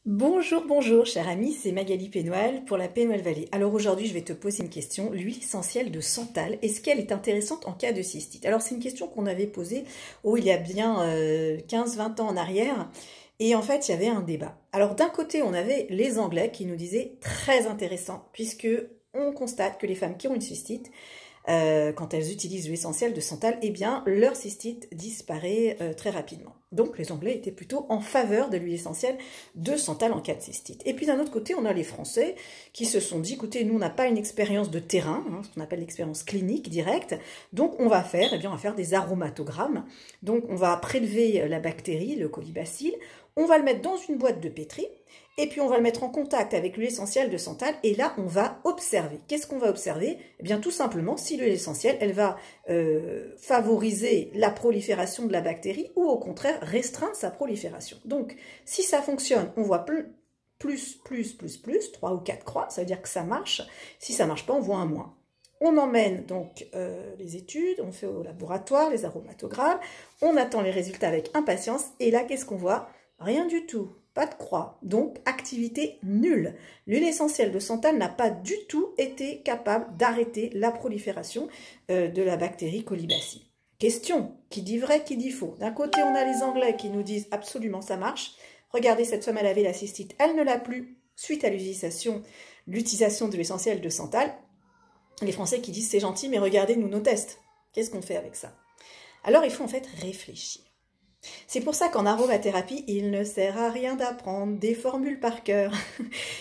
Bonjour, bonjour, cher ami, c'est Magali Pénoël pour la Pénoël Valley. Alors aujourd'hui, je vais te poser une question. L'huile essentielle de santal, est-ce qu'elle est intéressante en cas de cystite? Alors c'est une question qu'on avait posée il y a bien 15-20 ans en arrière. Et en fait, il y avait un débat. Alors d'un côté, on avait les Anglais qui nous disaient très intéressant, puisque on constate que les femmes qui ont une cystite, quand elles utilisent l'huile essentielle de santal, eh bien, leur cystite disparaît très rapidement. Donc, les Anglais étaient plutôt en faveur de l'huile essentielle de santal en cas de cystite. Et puis, d'un autre côté, on a les Français qui se sont dit, écoutez, nous, on n'a pas une expérience de terrain, ce qu'on appelle l'expérience clinique directe, donc on va faire des aromatogrammes. Donc, on va prélever la bactérie, le colibacille, on va le mettre dans une boîte de pétri, et puis on va le mettre en contact avec l'huile essentielle de santal, et là on va observer. Qu'est-ce qu'on va observer? Eh bien tout simplement si l'huile essentielle, elle va favoriser la prolifération de la bactérie, ou au contraire restreindre sa prolifération. Donc si ça fonctionne, on voit plus, 3 ou 4 croix, ça veut dire que ça marche. Si ça ne marche pas, on voit un moins. On emmène donc les études, on fait au laboratoire les aromatogrammes, on attend les résultats avec impatience, et là qu'est-ce qu'on voit? Rien du tout. Pas de croix, donc activité nulle. L'huile essentielle de santal n'a pas du tout été capable d'arrêter la prolifération de la bactérie colibacille. Question, qui dit vrai, qui dit faux? D'un côté, on a les Anglais qui nous disent absolument ça marche. Regardez, cette femme, elle avait la cystite, elle ne l'a plus suite à l'utilisation de l'essentiel de santal. Les Français qui disent c'est gentil, mais regardez, nous, nos tests. Qu'est-ce qu'on fait avec ça? Alors, il faut en fait réfléchir. C'est pour ça qu'en aromathérapie, il ne sert à rien d'apprendre des formules par cœur.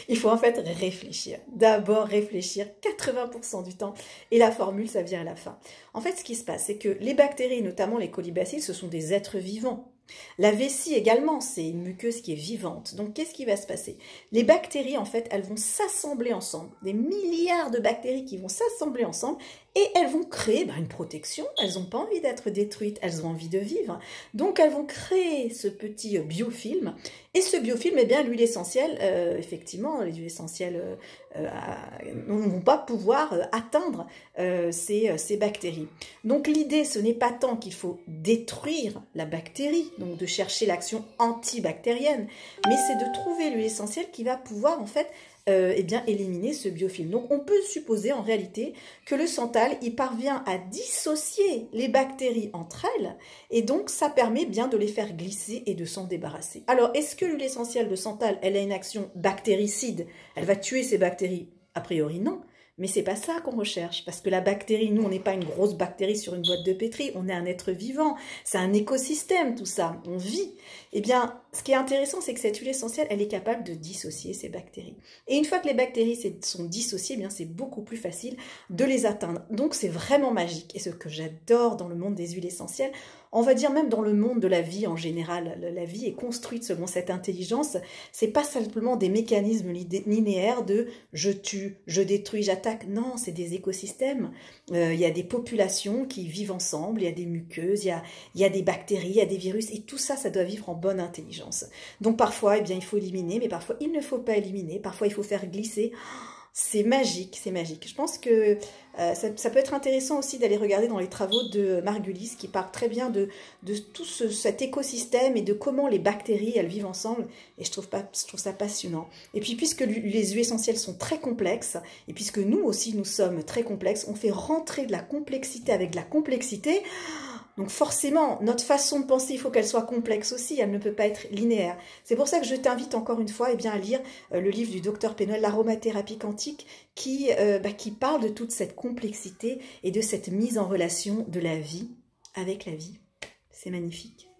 Il faut en fait réfléchir. D'abord réfléchir 80% du temps, et la formule, ça vient à la fin. En fait, ce qui se passe, c'est que les bactéries, notamment les colibacilles, ce sont des êtres vivants. La vessie également, c'est une muqueuse qui est vivante. Donc, qu'est-ce qui va se passer? Les bactéries, en fait, elles vont s'assembler ensemble. Des milliards de bactéries qui vont s'assembler ensemble, et elles vont créer une protection. Elles n'ont pas envie d'être détruites, elles ont envie de vivre. Donc, elles vont créer ce petit biofilm. Et ce biofilm, eh bien, l'huile essentielle, effectivement, les huiles essentielles ne vont pas pouvoir atteindre ces bactéries. Donc, l'idée, ce n'est pas tant qu'il faut détruire la bactérie, donc de chercher l'action antibactérienne, mais c'est de trouver l'huile essentielle qui va pouvoir, en fait, éliminer ce biofilm. Donc on peut supposer en réalité que le santal, il parvient à dissocier les bactéries entre elles, et donc ça permet bien de les faire glisser et de s'en débarrasser. Alors est-ce que l'huile essentielle de santal, elle a une action bactéricide? Elle va tuer ces bactéries? A priori non. Mais c'est pas ça qu'on recherche, parce que la bactérie, nous, on n'est pas une grosse bactérie sur une boîte de pétri, on est un être vivant, c'est un écosystème tout ça, on vit. Eh bien, ce qui est intéressant, c'est que cette huile essentielle, elle est capable de dissocier ces bactéries. Et une fois que les bactéries sont dissociées, eh bien c'est beaucoup plus facile de les atteindre. Donc c'est vraiment magique. Et ce que j'adore dans le monde des huiles essentielles, on va dire même dans le monde de la vie en général, la vie est construite selon cette intelligence. C'est pas simplement des mécanismes linéaires de je tue, je détruis, j'attaque. Non, c'est des écosystèmes. Il y a des populations qui vivent ensemble, il y a des muqueuses, il y a des bactéries, il y a des virus, et tout ça, ça doit vivre en bonne intelligence. Donc parfois, eh bien, il faut éliminer, mais parfois, il ne faut pas éliminer. Parfois, il faut faire glisser. C'est magique, c'est magique. Je pense que ça peut être intéressant aussi d'aller regarder dans les travaux de Margulis, qui parle très bien de tout cet écosystème et de comment les bactéries, elles vivent ensemble. Et je trouve ça passionnant. Et puis, puisque les huiles essentielles sont très complexes, et puisque nous aussi, nous sommes très complexes, on fait rentrer de la complexité avec de la complexité. Donc forcément, notre façon de penser, il faut qu'elle soit complexe aussi, elle ne peut pas être linéaire. C'est pour ça que je t'invite encore une fois à lire le livre du docteur Pénoël, l'aromathérapie quantique, qui parle de toute cette complexité et de cette mise en relation de la vie avec la vie. C'est magnifique.